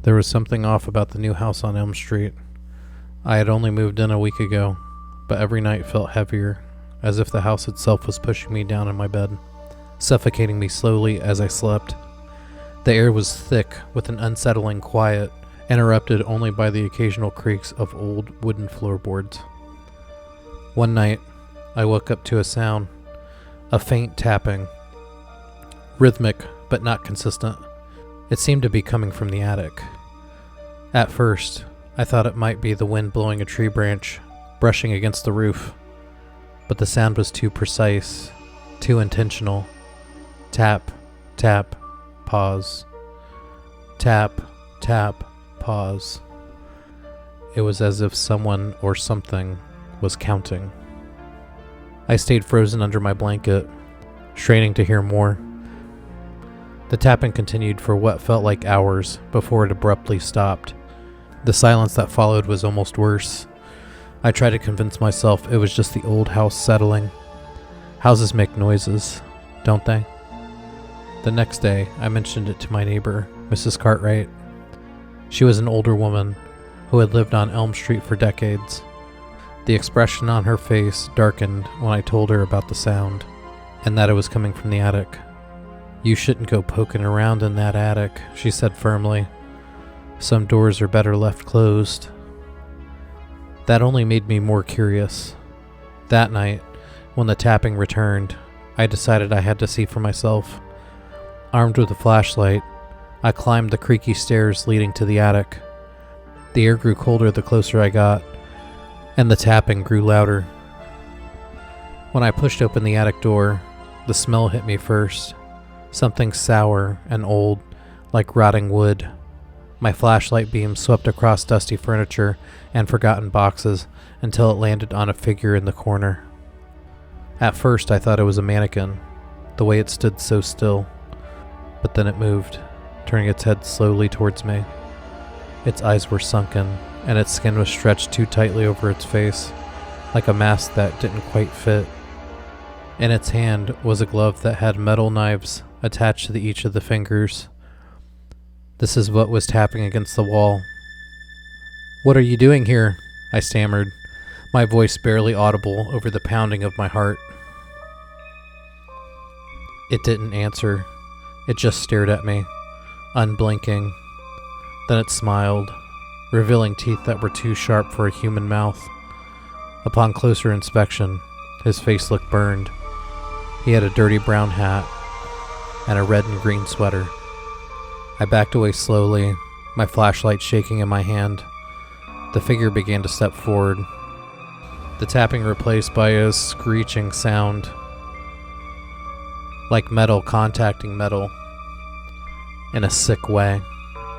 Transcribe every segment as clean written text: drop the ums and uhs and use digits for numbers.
There was something off about the new house on Elm Street. I had only moved in a week ago, but every night felt heavier, as if the house itself was pushing me down in my bed, suffocating me slowly as I slept. The air was thick with an unsettling quiet, interrupted only by the occasional creaks of old wooden floorboards. One night, I woke up to a sound, a faint tapping, rhythmic but not consistent. It seemed to be coming from the attic. At first, I thought it might be the wind blowing a tree branch, brushing against the roof, but the sound was too precise, too intentional. Tap, tap, pause. Tap, tap, pause. It was as if someone or something was counting. I stayed frozen under my blanket, straining to hear more. The tapping continued for what felt like hours before it abruptly stopped. The silence that followed was almost worse. I tried to convince myself it was just the old house settling. Houses make noises, don't they? The next day, I mentioned it to my neighbor, Mrs. Cartwright. She was an older woman who had lived on Elm Street for decades. The expression on her face darkened when I told her about the sound, and that it was coming from the attic. "You shouldn't go poking around in that attic," she said firmly. "Some doors are better left closed." That only made me more curious. That night, when the tapping returned, I decided I had to see for myself. Armed with a flashlight, I climbed the creaky stairs leading to the attic. The air grew colder the closer I got, and the tapping grew louder. When I pushed open the attic door, the smell hit me first. Something sour and old, like rotting wood. My flashlight beam swept across dusty furniture and forgotten boxes until it landed on a figure in the corner. At first I thought it was a mannequin, the way it stood so still. But then it moved, turning its head slowly towards me. Its eyes were sunken, and its skin was stretched too tightly over its face, like a mask that didn't quite fit. In its hand was a glove that had metal knives attached to each of the fingers. This is what was tapping against the wall. "What are you doing here?" I stammered, my voice barely audible over the pounding of my heart. It didn't answer. It just stared at me, unblinking. Then it smiled, revealing teeth that were too sharp for a human mouth. Upon closer inspection, his face looked burned. He had a dirty brown hat and a red and green sweater. I backed away slowly, my flashlight shaking in my hand. The figure began to step forward, the tapping replaced by a screeching sound, like metal contacting metal, in a sick way.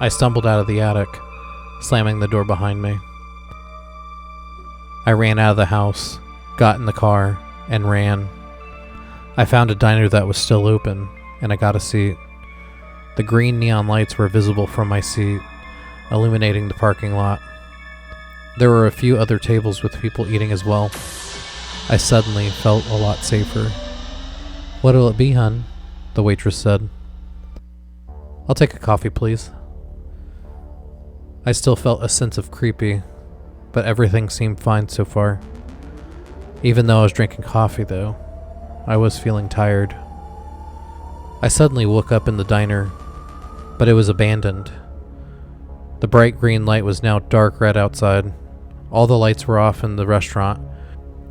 I stumbled out of the attic, slamming the door behind me. I ran out of the house, got in the car, and ran. I found a diner that was still open, and I got a seat. The green neon lights were visible from my seat, illuminating the parking lot. There were a few other tables with people eating as well. I suddenly felt a lot safer. "What'll it be, hun?" the waitress said. "I'll take a coffee, please." I still felt a sense of creepy, but everything seemed fine so far. Even though I was drinking coffee, though, I was feeling tired. I suddenly woke up in the diner, but it was abandoned. The bright green light was now dark red outside. All the lights were off in the restaurant,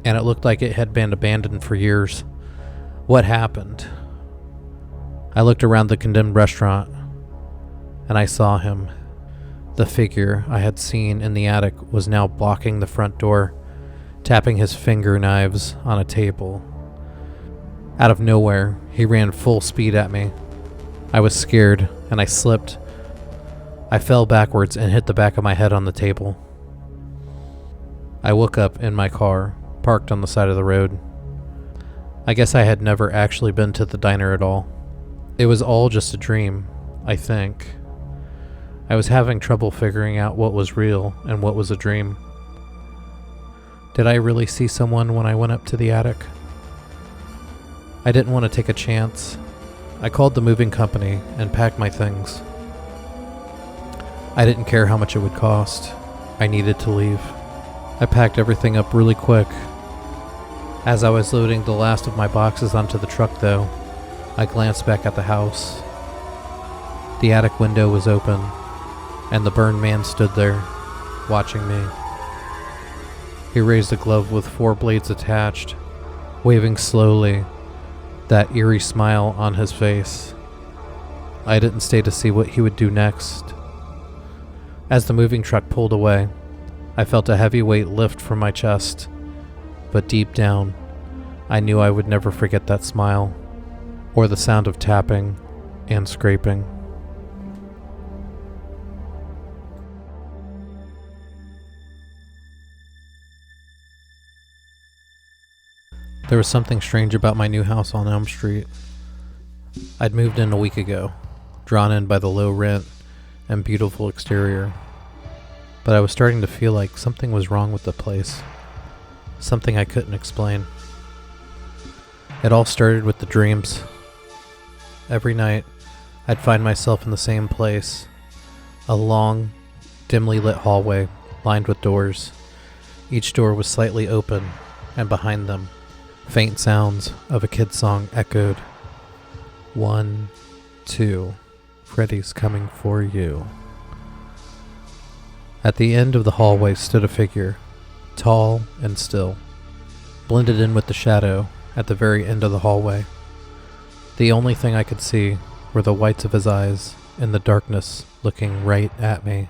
and it looked like it had been abandoned for years. What happened? I looked around the condemned restaurant, and I saw him. The figure I had seen in the attic was now blocking the front door, tapping his finger knives on a table. Out of nowhere, he ran full speed at me. I was scared, and I slipped. I fell backwards and hit the back of my head on the table. I woke up in my car, parked on the side of the road. I guess I had never actually been to the diner at all. It was all just a dream, I think. I was having trouble figuring out what was real and what was a dream. Did I really see someone when I went up to the attic? I didn't want to take a chance. I called the moving company and packed my things. I didn't care how much it would cost. I needed to leave. I packed everything up really quick. As I was loading the last of my boxes onto the truck, though, I glanced back at the house. The attic window was open, and the burned man stood there, watching me. He raised a glove with 4 blades attached, waving slowly, that eerie smile on his face. I didn't stay to see what he would do next. As the moving truck pulled away, I felt a heavy weight lift from my chest, but deep down, I knew I would never forget that smile, or the sound of tapping and scraping. There was something strange about my new house on Elm Street. I'd moved in a week ago, drawn in by the low rent and beautiful exterior. But I was starting to feel like something was wrong with the place. Something I couldn't explain. It all started with the dreams. Every night, I'd find myself in the same place. A long, dimly lit hallway lined with doors. Each door was slightly open, and behind them, faint sounds of a kid's song echoed. 1, 2, Freddy's coming for you. At the end of the hallway stood a figure, tall and still, blended in with the shadow at the very end of the hallway. The only thing I could see were the whites of his eyes in the darkness looking right at me.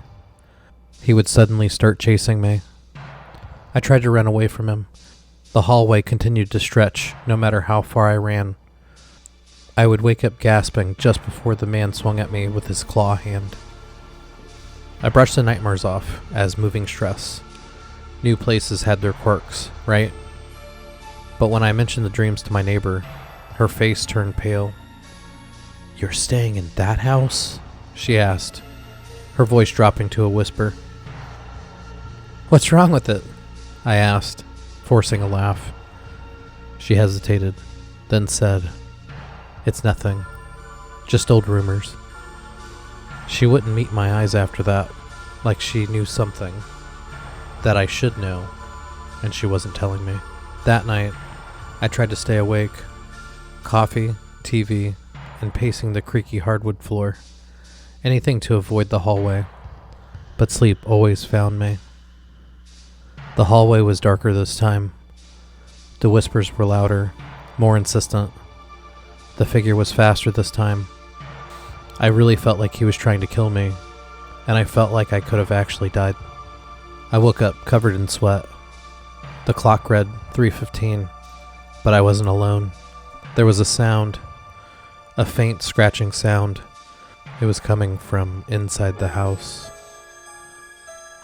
He would suddenly start chasing me. I tried to run away from him. The hallway continued to stretch no matter how far I ran. I would wake up gasping just before the man swung at me with his claw hand. I brushed the nightmares off as moving stress. New places had their quirks, right? But when I mentioned the dreams to my neighbor, her face turned pale. "You're staying in that house?" she asked, her voice dropping to a whisper. "What's wrong with it?" I asked, forcing a laugh. She hesitated, then said, "It's nothing. Just old rumors." She wouldn't meet my eyes after that, like she knew something that I should know, and she wasn't telling me. That night, I tried to stay awake. Coffee, TV, and pacing the creaky hardwood floor. Anything to avoid the hallway. But sleep always found me. The hallway was darker this time. The whispers were louder, more insistent. The figure was faster this time. I really felt like he was trying to kill me, and I felt like I could have actually died. I woke up covered in sweat. The clock read 3:15, but I wasn't alone. There was a sound, a faint scratching sound. It was coming from inside the house.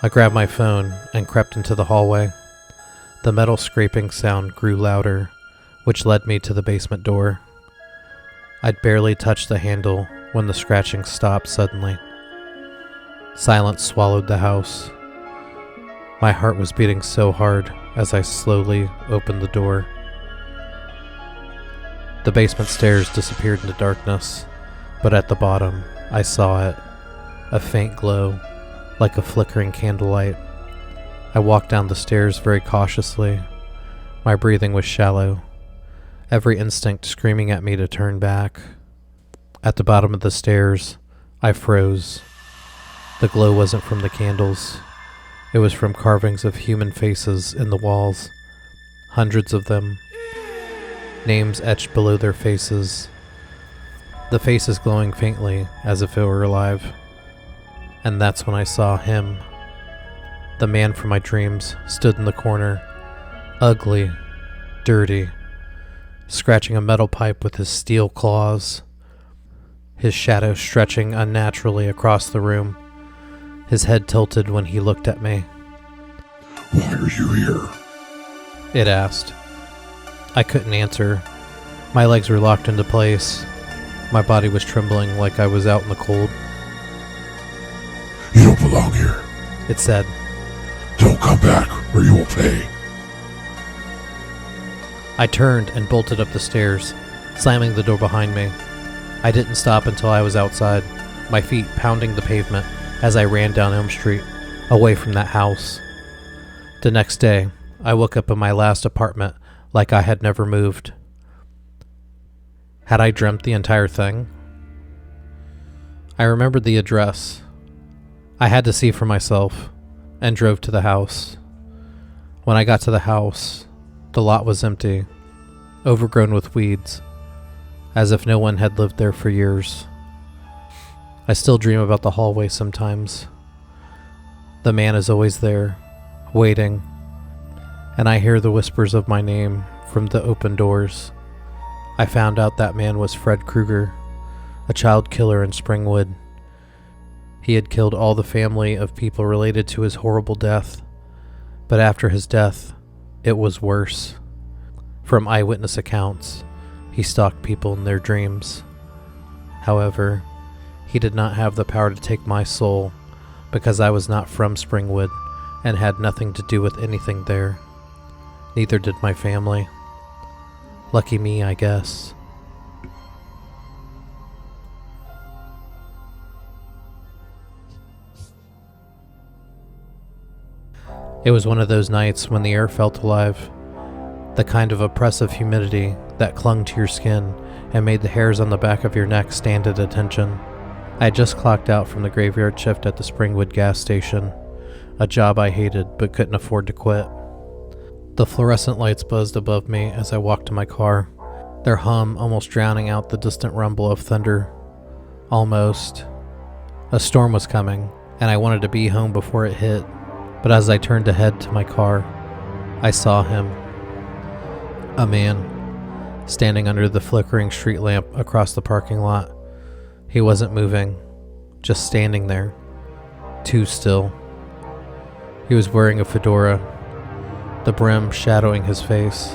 I grabbed my phone and crept into the hallway. The metal scraping sound grew louder, which led me to the basement door. I'd barely touched the handle when the scratching stopped suddenly. Silence swallowed the house. My heart was beating so hard as I slowly opened the door. The basement stairs disappeared into darkness, but at the bottom, I saw it, a faint glow, like a flickering candlelight. I walked down the stairs very cautiously. My breathing was shallow, every instinct screaming at me to turn back. At the bottom of the stairs, I froze. The glow wasn't from the candles. It was from carvings of human faces in the walls, hundreds of them. Names etched below their faces, the faces glowing faintly as if it were alive. And that's when I saw him. The man from my dreams stood in the corner, ugly, dirty, scratching a metal pipe with his steel claws, his shadow stretching unnaturally across the room, his head tilted when he looked at me. "Why are you here?" it asked. I couldn't answer. My legs were locked into place. My body was trembling like I was out in the cold. "You don't belong here. It said. Don't come back or you will pay." I turned and bolted up the stairs, slamming the door behind me. I didn't stop until I was outside, my feet pounding the pavement as I ran down Elm Street, away from that house. The next day, I woke up in my last apartment like I had never moved. Had I dreamt the entire thing? I remembered the address. I had to see for myself, and drove to the house. When I got to the house, the lot was empty, overgrown with weeds, as if no one had lived there for years. I still dream about the hallway sometimes. The man is always there, waiting, and I hear the whispers of my name from the open doors. I found out that man was Fred Krueger, a child killer in Springwood. He had killed all the family of people related to his horrible death, but after his death, it was worse. From eyewitness accounts, he stalked people in their dreams. However, he did not have the power to take my soul because I was not from Springwood and had nothing to do with anything there. Neither did my family. Lucky me, I guess. It was one of those nights when the air felt alive, the kind of oppressive humidity that clung to your skin and made the hairs on the back of your neck stand at attention. I had just clocked out from the graveyard shift at the Springwood gas station, a job I hated but couldn't afford to quit. The fluorescent lights buzzed above me as I walked to my car, their hum almost drowning out the distant rumble of thunder. Almost. A storm was coming, and I wanted to be home before it hit, but as I turned to head to my car, I saw him. A man, standing under the flickering street lamp across the parking lot. He wasn't moving, just standing there, too still. He was wearing a fedora, the brim shadowing his face,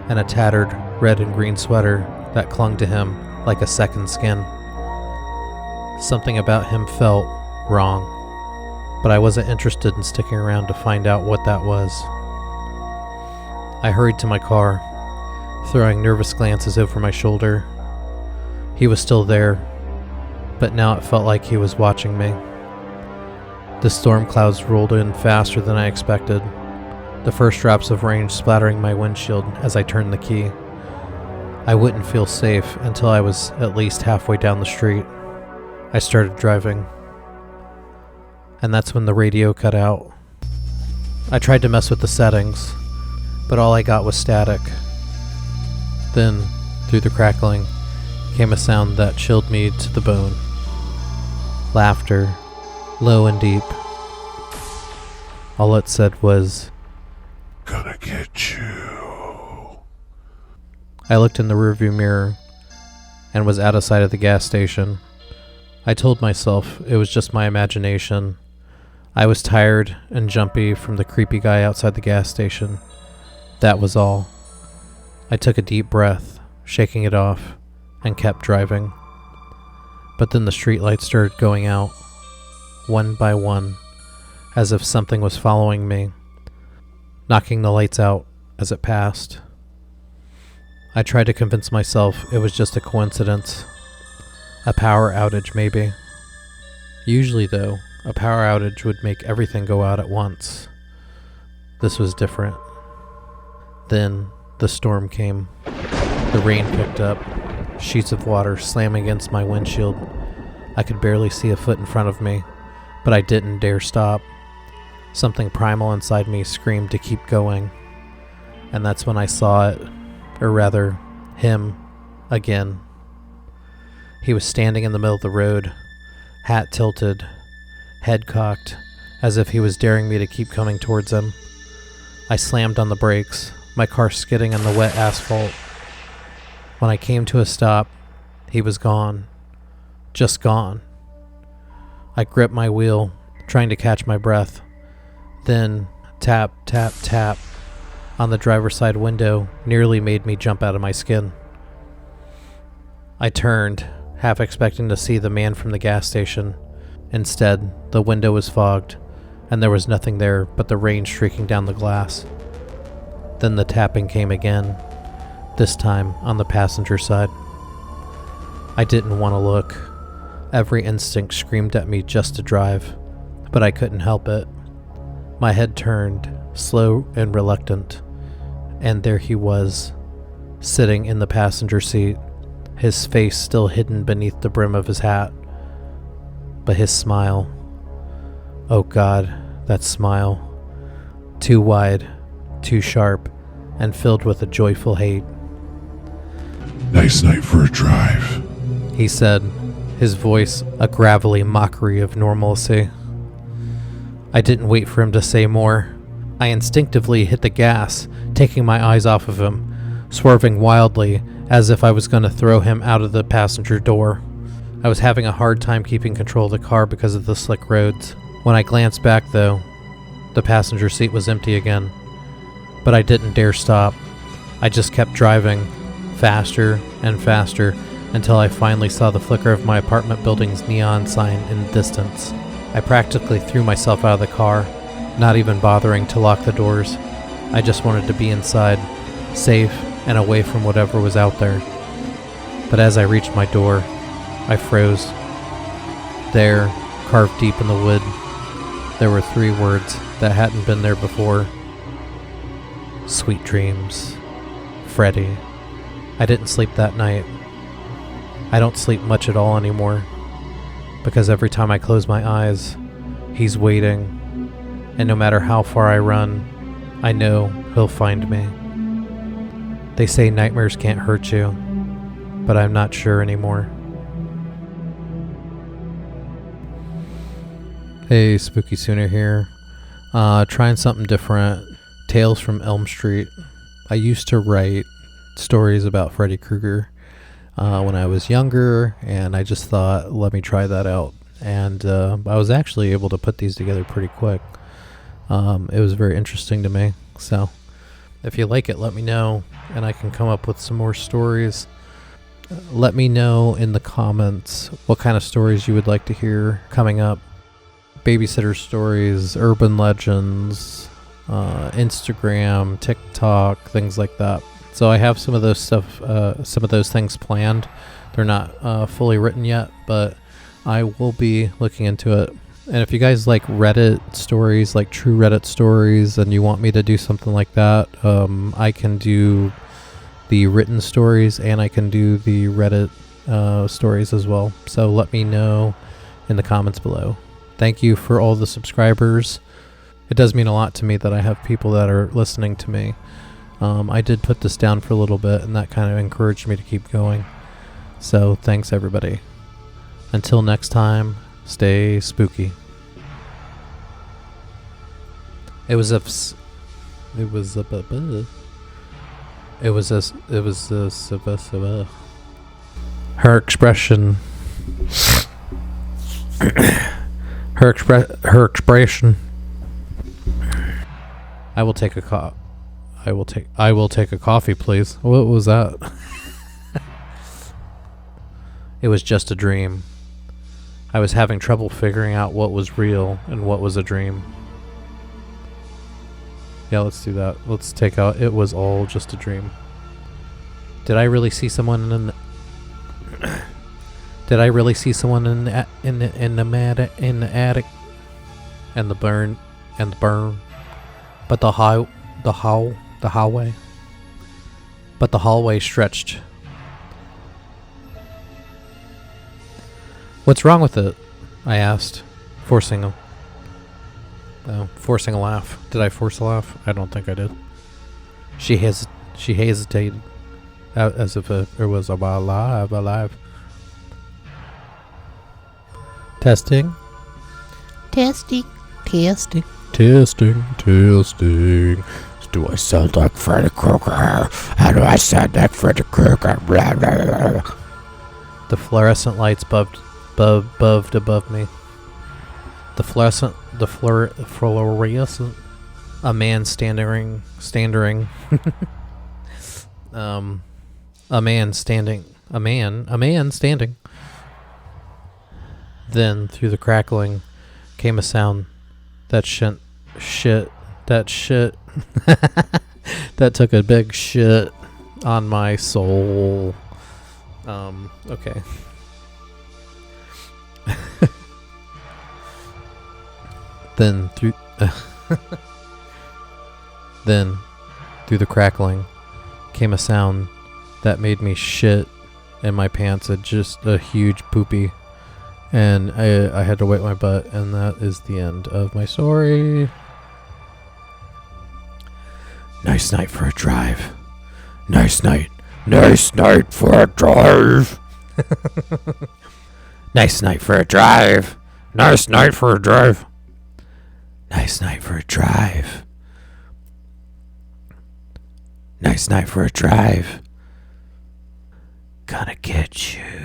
and a tattered red and green sweater that clung to him like a second skin. Something about him felt wrong, but I wasn't interested in sticking around to find out what that was. I hurried to my car, throwing nervous glances over my shoulder. He was still there, but now it felt like he was watching me. The storm clouds rolled in faster than I expected, the first drops of rain splattering my windshield as I turned the key. I wouldn't feel safe until I was at least halfway down the street. I started driving, and that's when the radio cut out. I tried to mess with the settings, but all I got was static. Then, through the crackling, came a sound that chilled me to the bone. Laughter, low and deep. All it said was, Gonna get you. I looked in the rearview mirror and was out of sight of the gas station. I told myself it was just my imagination. I was tired and jumpy from the creepy guy outside the gas station. That was all. I took a deep breath, shaking it off, and kept driving. But then the streetlights started going out, one by one, as if something was following me, knocking the lights out as it passed. I tried to convince myself it was just a coincidence. A power outage, maybe. Usually, though, a power outage would make everything go out at once. This was different. Then, the storm came. The rain picked up, sheets of water slamming against my windshield. I could barely see a foot in front of me, but I didn't dare stop. Something primal inside me screamed to keep going. And that's when I saw it, or rather, him, again. He was standing in the middle of the road, hat tilted, head cocked, as if he was daring me to keep coming towards him. I slammed on the brakes, my car skidding on the wet asphalt. When I came to a stop, he was gone. Just gone. I gripped my wheel, trying to catch my breath. Then, tap, tap, tap on the driver's side window nearly made me jump out of my skin. I turned, half expecting to see the man from the gas station. Instead, the window was fogged, and there was nothing there but the rain streaking down the glass. Then the tapping came again, this time on the passenger side. I didn't want to look. Every instinct screamed at me just to drive, but I couldn't help it. My head turned, slow and reluctant, and there he was, sitting in the passenger seat, his face still hidden beneath the brim of his hat. But his smile, oh God, that smile, too wide, too sharp, and filled with a joyful hate. Nice night for a drive. He said, his voice a gravelly mockery of normalcy. I didn't wait for him to say more. I instinctively hit the gas, taking my eyes off of him, swerving wildly as if I was going to throw him out of the passenger door. I was having a hard time keeping control of the car because of the slick roads. When I glanced back, though, the passenger seat was empty again. But I didn't dare stop. I just kept driving, faster and faster, until I finally saw the flicker of my apartment building's neon sign in the distance. I practically threw myself out of the car, not even bothering to lock the doors. I just wanted to be inside, safe and away from whatever was out there. But as I reached my door, I froze. There, carved deep in the wood, there were 3 words that hadn't been there before. Sweet dreams. Freddy. I didn't sleep that night. I don't sleep much at all anymore, because every time I close my eyes, he's waiting, and no matter how far I run, I know he'll find me. They say nightmares can't hurt you, but I'm not sure anymore. Hey, Spooky Sooner here. Trying something different. Tales from Elm Street. I used to write stories about Freddy Krueger when I was younger, and I just thought, let me try that out. And I was actually able to put these together pretty quick. It was very interesting to me. So if you like it, let me know, and I can come up with some more stories. Let me know in the comments what kind of stories you would like to hear coming up. Babysitter stories, urban legends, Instagram, TikTok, things like that. So I have some of those things planned. They're not fully written yet, but I will be looking into it. And if you guys like Reddit stories, like true Reddit stories, and you want me to do something like that, I can do the written stories and I can do the Reddit stories as well. So let me know in the comments below. Thank you for all the subscribers. It does mean a lot to me that I have people that are listening to me. I did put this down for a little bit, and that kind of encouraged me to keep going. So thanks, everybody. Until next time, stay spooky. Her expression. Her expression. I will take a coffee, please. What was that? It was just a dream. I was having trouble figuring out what was real and what was a dream. Yeah, let's do that. Let's take out it was all just a dream. Did I really see someone in the Did I really see someone in the attic? And the burn. But the hallway. But the hallway stretched. What's wrong with it? I asked, forcing a laugh. Did I force a laugh? I don't think I did. She hesitated, as if it was alive. Testing. Testing. Do I sound like Freddy Krueger? How do I sound like Freddy Krueger? Blah, blah, blah. The fluorescent lights bubbed above me. The fluorescent. A man standing. A man standing. Then through the crackling came a sound that that took a big shit on my soul. Okay. Then through then through the crackling came a sound that made me shit in my pants. Just a huge poopy, and I had to wipe my butt, and that is the end of my story. Nice night for a drive. Nice night. Nice night for a drive. Nice night for a drive. Nice night for a drive. Nice night for a drive. Nice night for a drive. Gonna get you.